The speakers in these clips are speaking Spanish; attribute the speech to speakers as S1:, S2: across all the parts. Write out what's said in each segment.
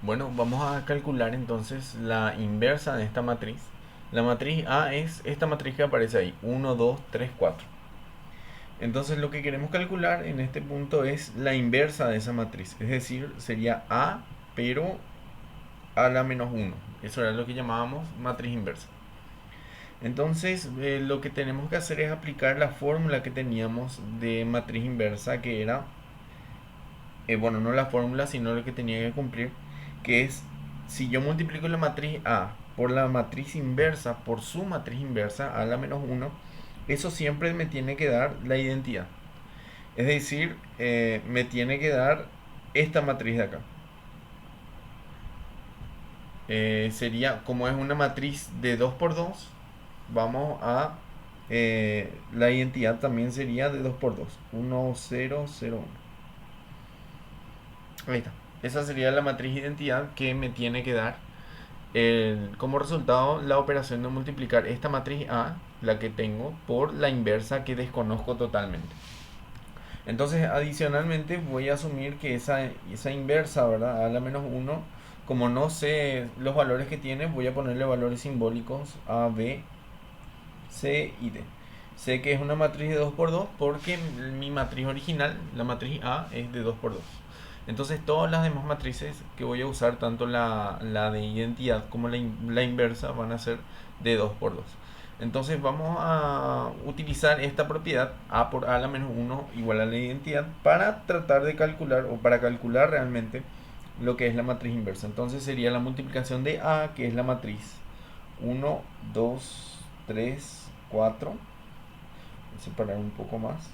S1: Bueno, vamos a calcular entonces la inversa de esta matriz. La matriz A es esta matriz que aparece ahí, 1, 2, 3, 4. Entonces lo que queremos calcular en este punto es la inversa de esa matriz. Es decir, sería A, pero a la menos 1. Eso era lo que llamábamos matriz inversa. Entonces lo que tenemos que hacer es aplicar la fórmula que teníamos de matriz inversa, que era, bueno, no la fórmula, sino lo que tenía que cumplir, que es, si yo multiplico la matriz A por la matriz inversa, por su matriz inversa, a la menos 1, eso siempre me tiene que dar la identidad. Es decir, me tiene que dar esta matriz de acá. Sería, como es una matriz de 2 por 2, vamos a... la identidad también sería de 2 por 2. 1, 0, 0, 1. Ahí está. Esa sería la matriz identidad que me tiene que dar como resultado la operación de multiplicar esta matriz A, la que tengo, por la inversa que desconozco totalmente. Entonces, adicionalmente, voy a asumir que esa inversa, ¿verdad? A la menos 1, como no sé los valores que tiene, voy a ponerle valores simbólicos A, B, C y D. Sé que es una matriz de 2 por 2 porque mi matriz original, la matriz A, es de 2 por 2. Entonces todas las demás matrices que voy a usar, tanto la de identidad como la inversa, van a ser de 2 por 2. Entonces vamos a utilizar esta propiedad A por A a la menos 1 igual a la identidad para tratar de calcular, o para calcular realmente lo que es la matriz inversa. Entonces sería la multiplicación de A, que es la matriz 1, 2, 3, 4. Voy a separar un poco más.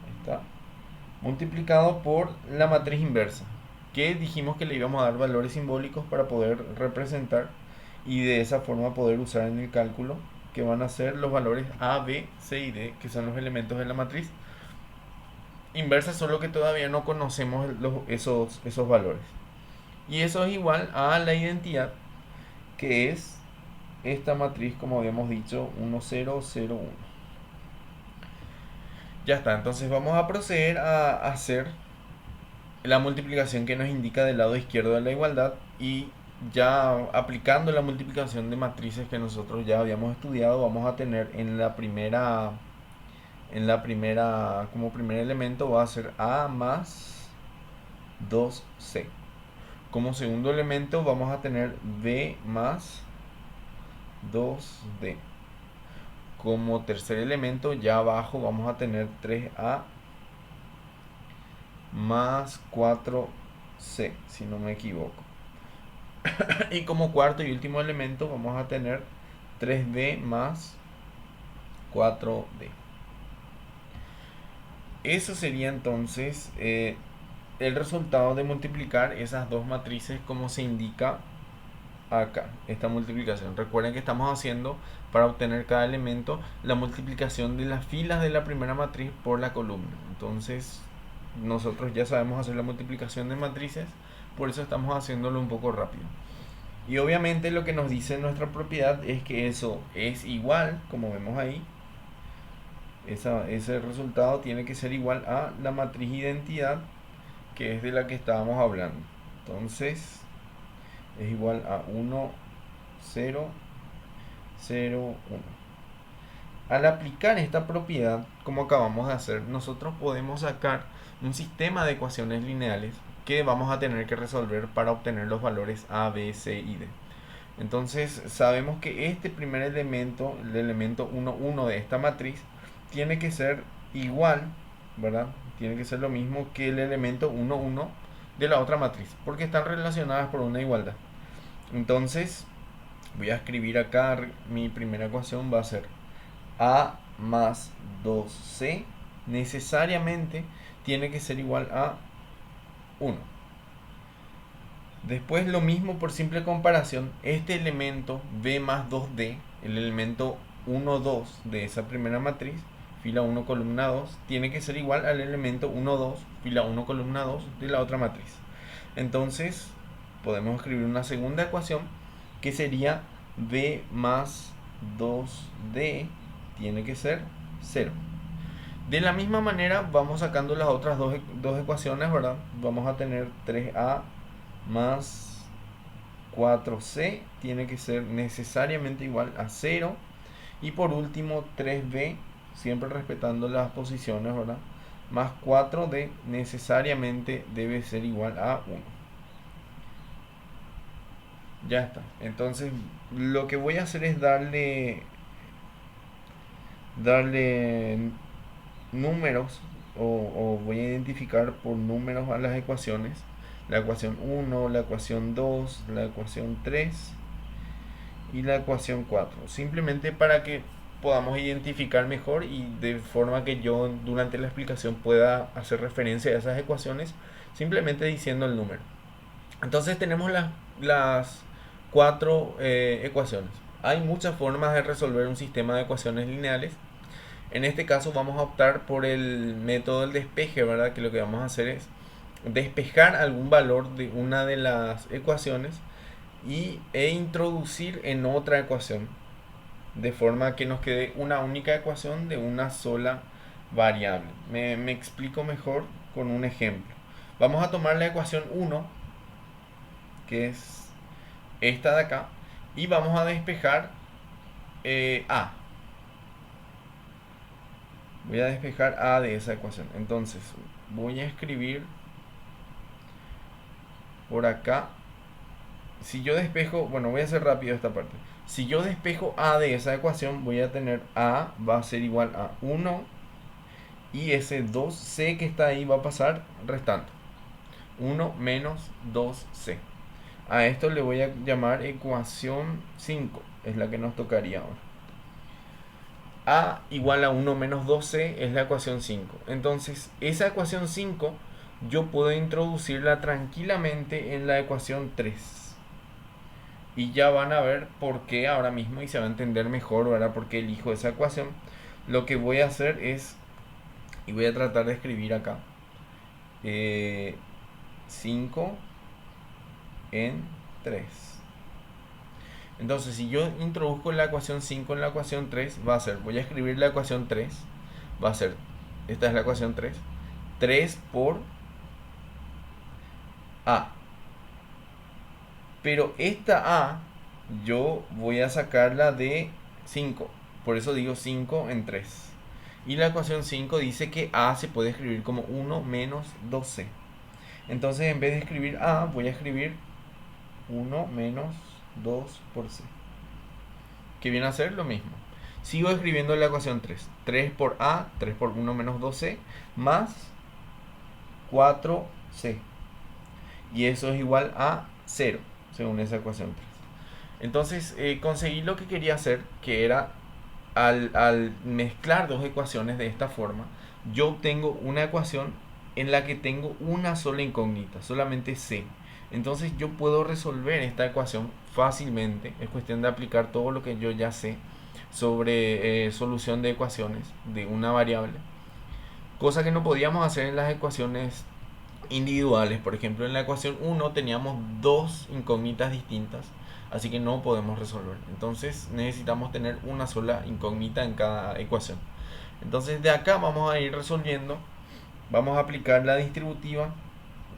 S1: Ahí está. Multiplicado por la matriz inversa, que dijimos que le íbamos a dar valores simbólicos para poder representar y de esa forma poder usar en el cálculo, que van a ser los valores A, B, C y D, que son los elementos de la matriz inversa, solo que todavía no conocemos esos valores. Y eso es igual a la identidad, que es esta matriz, como habíamos dicho, 1, 0, 0, 1. Ya está, entonces vamos a proceder a hacer la multiplicación que nos indica del lado izquierdo de la igualdad, y ya aplicando la multiplicación de matrices que nosotros ya habíamos estudiado, vamos a tener como primer elemento va a ser A más 2C. Como segundo elemento vamos a tener B más 2D. Como tercer elemento, ya abajo vamos a tener 3A más 4C, si no me equivoco. Y como cuarto y último elemento vamos a tener 3D más 4D. Eso sería entonces el resultado de multiplicar esas dos matrices como se indica acá, esta multiplicación. Recuerden que estamos haciendo, para obtener cada elemento, la multiplicación de las filas de la primera matriz por la columna. Entonces nosotros ya sabemos hacer la multiplicación de matrices, por eso estamos haciéndolo un poco rápido. Y obviamente lo que nos dice nuestra propiedad es que eso es igual, como vemos ahí, ese resultado tiene que ser igual a la matriz identidad, que es de la que estábamos hablando. Entonces es igual a 1, 0, 0, 1. Al aplicar esta propiedad, como acabamos de hacer, nosotros podemos sacar un sistema de ecuaciones lineales que vamos a tener que resolver para obtener los valores A, B, C y D. Entonces sabemos que este primer elemento, el elemento 1, 1 de esta matriz, tiene que ser igual, ¿verdad? Tiene que ser lo mismo que el elemento 1, 1 de la otra matriz, porque están relacionadas por una igualdad. Entonces voy a escribir acá, mi primera ecuación va a ser A más 2C necesariamente tiene que ser igual a 1. Después lo mismo por simple comparación, este elemento B más 2D, el elemento 1, 2 de esa primera matriz, fila 1, columna 2, tiene que ser igual al elemento 1, 2, fila 1, columna 2 de la otra matriz. Entonces podemos escribir una segunda ecuación que sería B más 2D tiene que ser 0. De la misma manera vamos sacando las otras dos ecuaciones, ¿verdad? Vamos a tener 3A más 4c tiene que ser necesariamente igual a 0. Y por último 3b, siempre respetando las posiciones, ¿verdad? Más 4d necesariamente debe ser igual a 1. Ya está. Entonces lo que voy a hacer es darle números, o voy a identificar por números a las ecuaciones. La ecuación 1, la ecuación 2, la ecuación 3 y la ecuación 4. Simplemente para que podamos identificar mejor y de forma que yo durante la explicación pueda hacer referencia a esas ecuaciones simplemente diciendo el número. Entonces tenemos las cuatro ecuaciones. Hay muchas formas de resolver un sistema de ecuaciones lineales. En este caso vamos a optar por el método del despeje, ¿verdad? Que lo que vamos a hacer es despejar algún valor de una de las ecuaciones e introducir en otra ecuación, de forma que nos quede una única ecuación de una sola variable. Me explico mejor con un ejemplo. Vamos a tomar la ecuación 1, que es esta de acá, y vamos a despejar a. Voy a despejar a de esa ecuación. Entonces voy a escribir por acá. Si yo despejo, bueno, voy a hacer rápido esta parte. Si yo despejo a de esa ecuación, voy a tener a va a ser igual a 1 y ese 2c que está ahí va a pasar restando. 1 menos 2c. A esto le voy a llamar ecuación 5, es la que nos tocaría ahora. A igual a 1 menos 2c es la ecuación 5. Entonces, esa ecuación 5 yo puedo introducirla tranquilamente en la ecuación 3. Y ya van a ver por qué ahora mismo y se va a entender mejor, ¿verdad? Por qué elijo esa ecuación. Lo que voy a hacer es, y voy a tratar de escribir acá, 5 en 3. Entonces, si yo introduzco la ecuación 5 en la ecuación 3, va a ser, voy a escribir la ecuación 3, va a ser, esta es la ecuación 3, 3 por a. Pero esta a yo voy a sacarla de 5, por eso digo 5 en 3. Y la ecuación 5 dice que a se puede escribir como 1 menos 2c. Entonces, en vez de escribir a, voy a escribir 1 menos 2 por c, que viene a ser lo mismo. Sigo escribiendo la ecuación 3. 3 por a, 3 por 1 menos 2c, más 4c. Y eso es igual a 0, según esa ecuación 3. Entonces, conseguí lo que quería hacer, que era, al mezclar dos ecuaciones de esta forma, yo obtengo una ecuación en la que tengo una sola incógnita, solamente c. Entonces yo puedo resolver esta ecuación fácilmente. Es cuestión de aplicar todo lo que yo ya sé sobre solución de ecuaciones de una variable, cosa que no podíamos hacer en las ecuaciones individuales. Por ejemplo, en la ecuación 1 teníamos dos incógnitas distintas, así que no podemos resolver. Entonces necesitamos tener una sola incógnita en cada ecuación. Entonces de acá vamos a ir resolviendo. Vamos a aplicar la distributiva.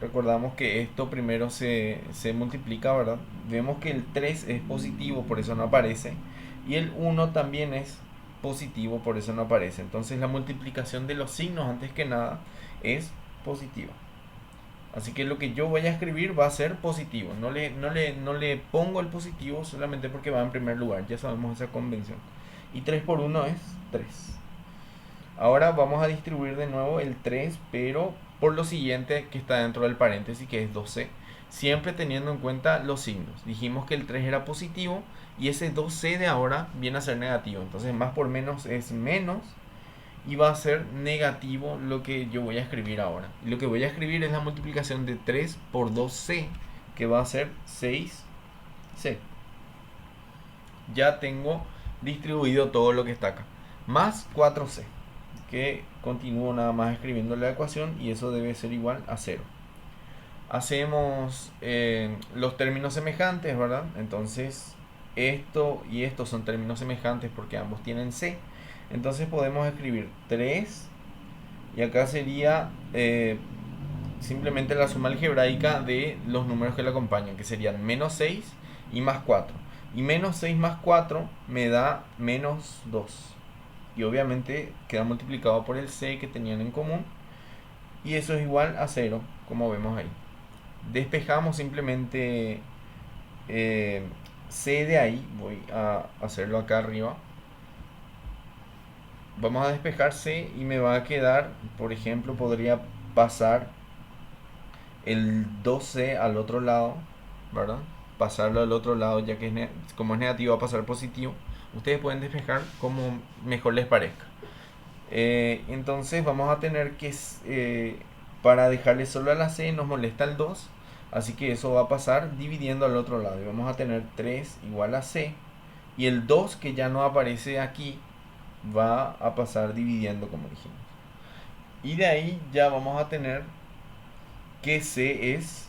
S1: Recordamos que esto primero se multiplica, ¿verdad? Vemos que el 3 es positivo, por eso no aparece. Y el 1 también es positivo, por eso no aparece. Entonces la multiplicación de los signos, antes que nada, es positiva. Así que lo que yo voy a escribir va a ser positivo. No le pongo el positivo solamente porque va en primer lugar. Ya sabemos esa convención. Y 3 por 1 es 3. Ahora vamos a distribuir de nuevo el 3, pero por lo siguiente que está dentro del paréntesis, que es 2c. Siempre teniendo en cuenta los signos. Dijimos que el 3 era positivo y ese 2c de ahora viene a ser negativo. Entonces más por menos es menos y va a ser negativo lo que yo voy a escribir ahora. Y lo que voy a escribir es la multiplicación de 3 por 2c, que va a ser 6c. Ya tengo distribuido todo lo que está acá. Más 4c, que continúo nada más escribiendo la ecuación y eso debe ser igual a 0. Hacemos los términos semejantes, ¿verdad? Entonces esto y esto son términos semejantes porque ambos tienen c. Entonces podemos escribir 3 y acá sería simplemente la suma algebraica de los números que la acompañan, que serían menos 6 y más 4. Y menos 6 más 4 me da menos 2. Y obviamente queda multiplicado por el c que tenían en común. Y eso es igual a 0, como vemos ahí. Despejamos simplemente c de ahí. Voy a hacerlo acá arriba. Vamos a despejar c y me va a quedar, por ejemplo, podría pasar el 2c al otro lado, ¿verdad? Pasarlo al otro lado, ya que como es negativo va a pasar positivo. Ustedes pueden despejar como mejor les parezca. Entonces vamos a tener que, para dejarle solo a la c, nos molesta el 2. Así que eso va a pasar dividiendo al otro lado. Y vamos a tener 3 igual a c. Y el 2 que ya no aparece aquí va a pasar dividiendo, como dijimos. Y de ahí ya vamos a tener que c es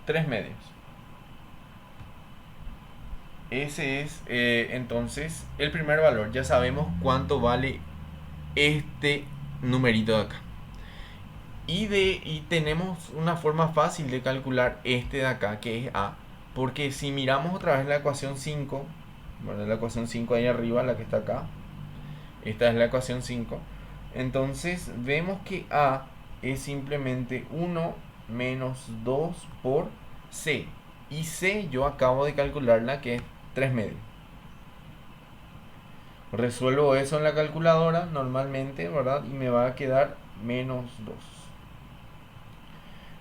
S1: 3 medios. Ese es entonces el primer valor. Ya sabemos cuánto vale este numerito de acá. Y tenemos una forma fácil de calcular este de acá, que es a. Porque si miramos otra vez la ecuación 5, bueno, la ecuación 5 ahí arriba, la que está acá, esta es la ecuación 5. Entonces vemos que a es simplemente 1 menos 2 por c. Y c yo acabo de calcularla, que es 3 medios. Resuelvo eso en la calculadora normalmente, ¿verdad? Y me va a quedar menos 2.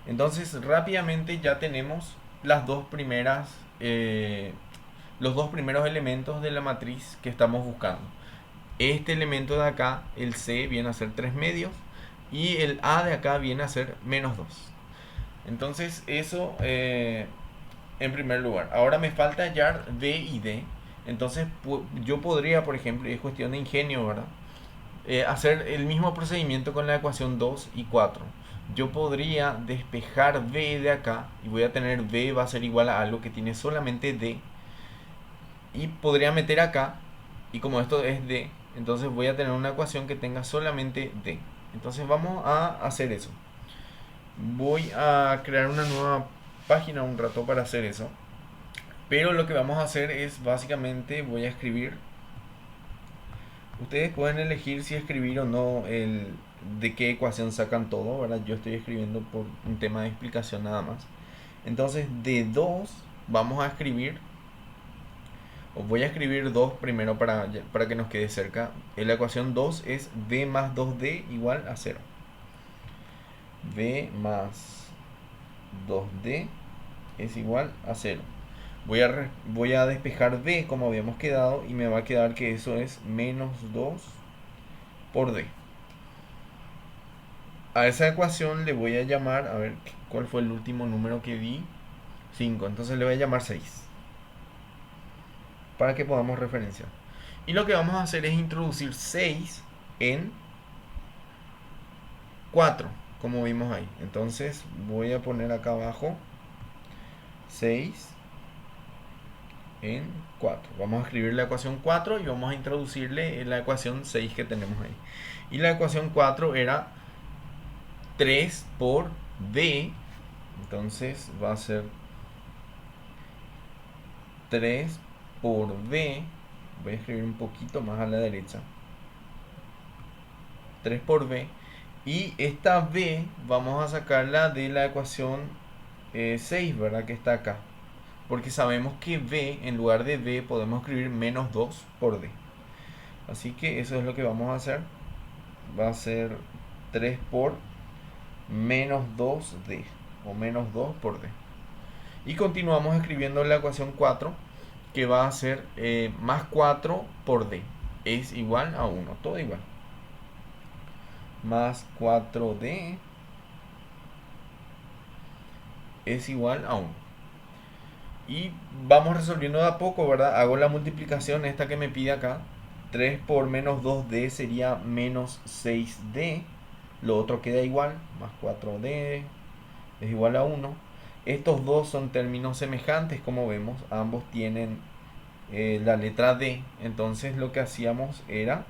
S1: Entonces rápidamente ya tenemos las dos primeras, los dos primeros elementos de la matriz que estamos buscando. Este elemento de acá, el c, viene a ser 3 medios y el a de acá viene a ser menos 2. Entonces eso en primer lugar. Ahora me falta hallar b y d. Entonces yo podría, por ejemplo, es cuestión de ingenio, ¿verdad? Hacer el mismo procedimiento con la ecuación 2 y 4. Yo podría despejar b de acá y voy a tener b va a ser igual a algo que tiene solamente d. Y podría meter acá, y como esto es d, entonces voy a tener una ecuación que tenga solamente d. Entonces vamos a hacer eso. Voy a crear una nueva página un rato para hacer eso. Pero lo que vamos a hacer es básicamente voy a escribir. Ustedes pueden elegir si escribir o no de qué ecuación sacan todo, ¿verdad? Yo estoy escribiendo por un tema de explicación nada más. Entonces de 2 vamos a escribir, o voy a escribir 2 primero para que nos quede cerca. La ecuación 2 es b más 2d igual a 0. b más 2d es igual a 0. Voy a despejar b como habíamos quedado y me va a quedar que eso es menos 2 por d. A esa ecuación le voy a llamar, a ver cuál fue el último número que di, 5. Entonces le voy a llamar 6 para que podamos referenciar. Y lo que vamos a hacer es introducir 6 en 4, como vimos ahí. Entonces voy a poner acá abajo 6 en 4. Vamos a escribir la ecuación 4 y vamos a introducirle la ecuación 6 que tenemos ahí. Y la ecuación 4 era 3 por b. Entonces va a ser 3 por b. Voy a escribir un poquito más a la derecha. 3 por b. Y esta b vamos a sacarla de la ecuación 6, ¿verdad? Que está acá. Porque sabemos que b, en lugar de b, podemos escribir menos 2 por d. Así que eso es lo que vamos a hacer. Va a ser 3 por menos 2d, o menos 2 por d. Y continuamos escribiendo la ecuación 4, que va a ser más 4 por d. Es igual a 1, todo igual. Más 4d es igual a 1. Y vamos resolviendo de a poco, ¿verdad? Hago la multiplicación esta que me pide acá. 3 por menos 2d sería menos 6d. Lo otro queda igual, más 4d es igual a 1. Estos dos son términos semejantes, como vemos. Ambos tienen la letra d. Entonces lo que hacíamos era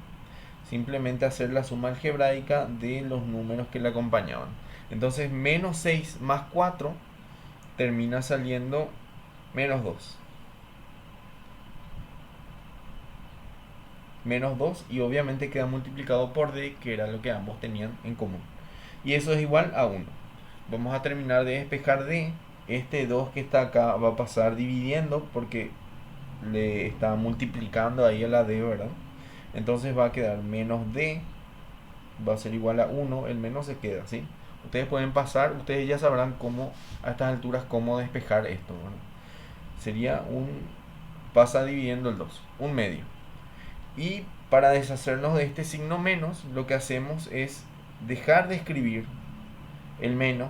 S1: simplemente hacer la suma algebraica de los números que le acompañaban. Entonces menos 6 más 4 termina saliendo menos 2. Menos 2 y obviamente queda multiplicado por d, que era lo que ambos tenían en común. Y eso es igual a 1. Vamos a terminar de despejar d. Este 2 que está acá va a pasar dividiendo porque le está multiplicando ahí a la d, ¿verdad? Entonces va a quedar menos d, va a ser igual a 1, el menos se queda, ¿sí? Ustedes pueden pasar, ustedes ya sabrán cómo, a estas alturas, cómo despejar esto, ¿verdad? Sería pasa dividiendo el 2, un medio. Y para deshacernos de este signo menos, lo que hacemos es dejar de escribir el menos,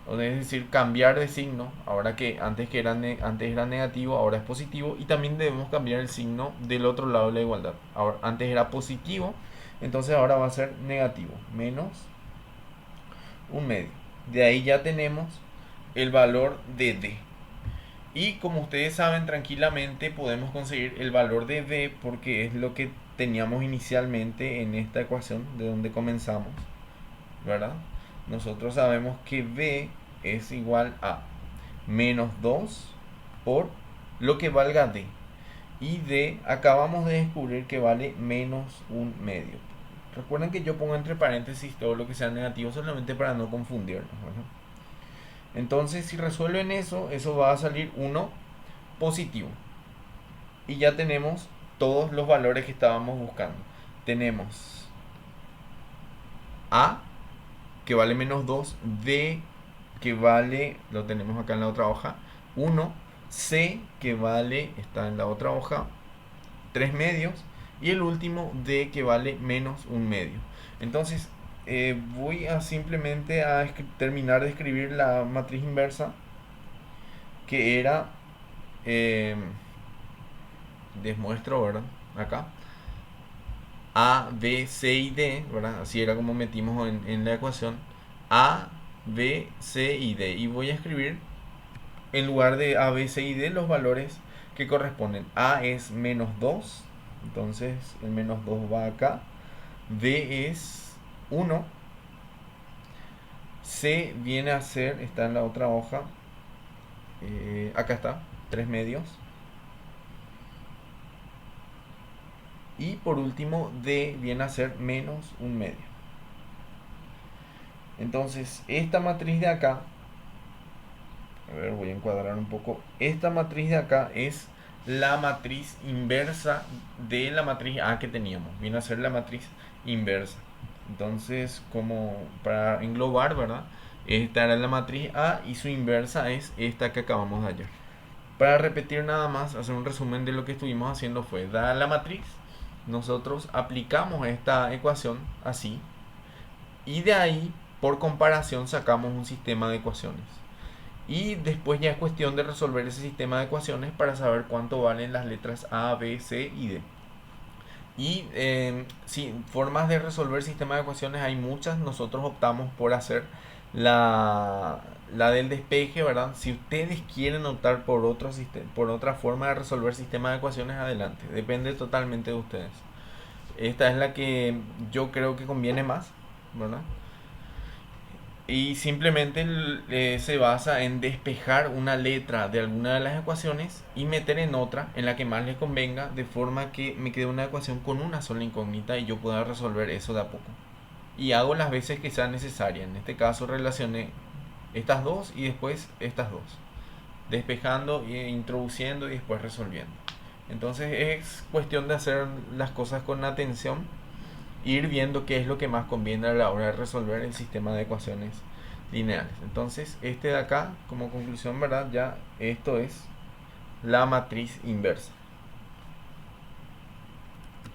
S1: es decir, cambiar de signo. Ahora que antes era negativo, ahora es positivo. Y también debemos cambiar el signo del otro lado de la igualdad. Ahora, antes era positivo, entonces ahora va a ser negativo, menos un medio. De ahí ya tenemos el valor de d. Y como ustedes saben, tranquilamente podemos conseguir el valor de d porque es lo que teníamos inicialmente en esta ecuación de donde comenzamos, ¿verdad? Nosotros sabemos que b es igual a menos 2 por lo que valga d. Y d acabamos de descubrir que vale menos un medio. Recuerden que yo pongo entre paréntesis todo lo que sea negativo solamente para no confundirnos, ¿verdad? Entonces si resuelven eso, eso va a salir 1 positivo. Y ya tenemos todos los valores que estábamos buscando. Tenemos a, que vale menos 2, d, que vale, lo tenemos acá en la otra hoja, 1, c, que vale, está en la otra hoja, 3 medios, y el último, d, que vale menos un medio. Entonces, voy a simplemente a terminar de escribir la matriz inversa, que era, les muestro, ¿verdad? Acá. A, B, C y D, ¿verdad? Así era como metimos en la ecuación. A, B, C y D. Y voy a escribir en lugar de A, B, C y D los valores que corresponden. A es menos 2, entonces el menos 2 va acá. D es 1. C viene a ser, está en la otra hoja. Acá está, 3 medios. Y por último, D viene a ser menos un medio. Entonces, esta matriz de acá, a ver, voy a encuadrar un poco. Esta matriz de acá es la matriz inversa de la matriz A que teníamos. Viene a ser la matriz inversa. Entonces, como para englobar, ¿verdad? Esta era la matriz A y su inversa es esta que acabamos de hallar. Para repetir nada más, hacer un resumen de lo que estuvimos haciendo fue, dada la matriz, nosotros aplicamos esta ecuación así y de ahí por comparación sacamos un sistema de ecuaciones y después ya es cuestión de resolver ese sistema de ecuaciones para saber cuánto valen las letras A, B, C y D. Y sí, formas de resolver sistema de ecuaciones hay muchas. Nosotros optamos por hacer la del despeje, ¿verdad? Si ustedes quieren optar por otra forma de resolver sistema de ecuaciones, adelante. Depende totalmente de ustedes. Esta es la que yo creo que conviene más, ¿verdad? Y simplemente se basa en despejar una letra de alguna de las ecuaciones y meter en otra, en la que más les convenga, de forma que me quede una ecuación con una sola incógnita y yo pueda resolver eso de a poco. Y hago las veces que sea necesaria. En este caso relacioné estas dos y después estas dos, despejando e introduciendo y después resolviendo. Entonces es cuestión de hacer las cosas con atención, ir viendo qué es lo que más conviene a la hora de resolver el sistema de ecuaciones lineales. Entonces este de acá, como conclusión, ¿verdad? Ya esto es la matriz inversa.